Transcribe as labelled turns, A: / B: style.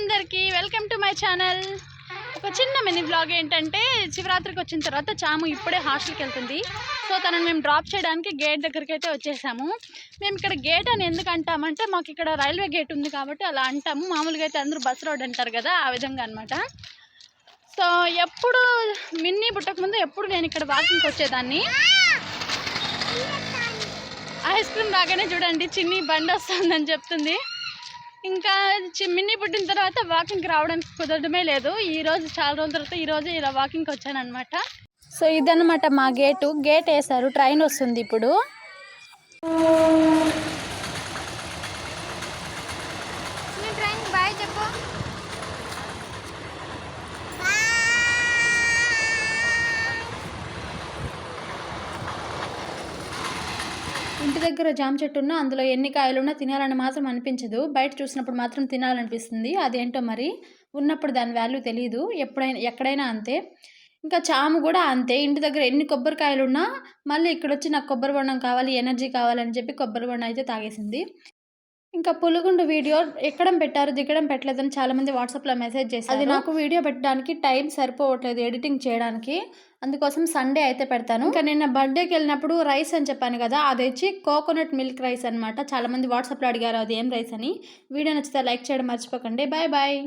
A: అందరికీ welcome to my channel. ఒక చిన్న మినీ బ్లాగ్ ఏంటంటే శివరాత్రికి వచ్చిన తర్వాత చాము ఇప్పుడే హాస్టల్కి వెళ్తుంది. సో తనని మేము డ్రాప్ చేయడానికి గేట్ దగ్గరికి అయితే వచ్చేసాము. మేము ఇక్కడ గేట్ అని ఎందుకు అంటామంటే మాకు ఇక్కడ రైల్వే గేట్ ఉంది కాబట్టి అలా అంటాము. మామూలుగా అయితే అందరూ బస్ రోడ్ అంటారు కదా, ఆ విధంగా అనమాట. సో ఎప్పుడు మిన్నీ పుట్టక ముందు ఎప్పుడు నేను ఇక్కడ వాకింగ్కి వచ్చేదాన్ని. ఐస్ క్రీమ్ రాగానే చూడండి చిన్ని బండి వస్తుందని చెప్తుంది. ఇంకా మిన్నీ పుట్టిన తర్వాత వాకింగ్కి రావడానికి కుదరడమే లేదు. ఈరోజు చాలా రోజుల తర్వాత ఈరోజు ఇలా వాకింగ్కి వచ్చాను అనమాట. సో ఇదన్నమాట మా గేట్ వేశారు, ట్రైన్ వస్తుంది ఇప్పుడు. ఇంటి దగ్గర జామ చెట్టు ఉన్నా అందులో ఎన్ని కాయలున్నా తినాలని మాత్రం అనిపించదు. బయట చూసినప్పుడు మాత్రం తినాలనిపిస్తుంది. అదేంటో మరి, ఉన్నప్పుడు దాని వాల్యూ తెలియదు. ఎక్కడైనా అంతే. ఇంకా చాము కూడా అంతే. ఇంటి దగ్గర ఎన్ని కొబ్బరికాయలున్నా మళ్ళీ ఇక్కడ వచ్చి నాకు కొబ్బరి బొండం కావాలి, ఎనర్జీ కావాలని చెప్పి కొబ్బరి బొండం అయితే తాగేసింది. ఇంకా పులుగుండు వీడియో ఎక్కడం పెట్టారు, దిగడం పెట్టలేదని చాలామంది వాట్సాప్లో మెసేజ్ చేశారు. అది నాకు వీడియో పెట్టడానికి టైం సరిపోవట్లేదు ఎడిటింగ్ చేయడానికి. అందుకోసం సండే అయితే పెడతాను. ఇంకా నిన్న బర్త్డేకి వెళ్ళినప్పుడు రైస్ అని చెప్పాను కదా, అది వచ్చి కోకోనట్ మిల్క్ రైస్ అనమాట. చాలామంది వాట్సాప్లో అడిగారు అది ఏం రైస్ అని. వీడియో నచ్చితే లైక్ చేయడం మర్చిపోకండి. Bye bye.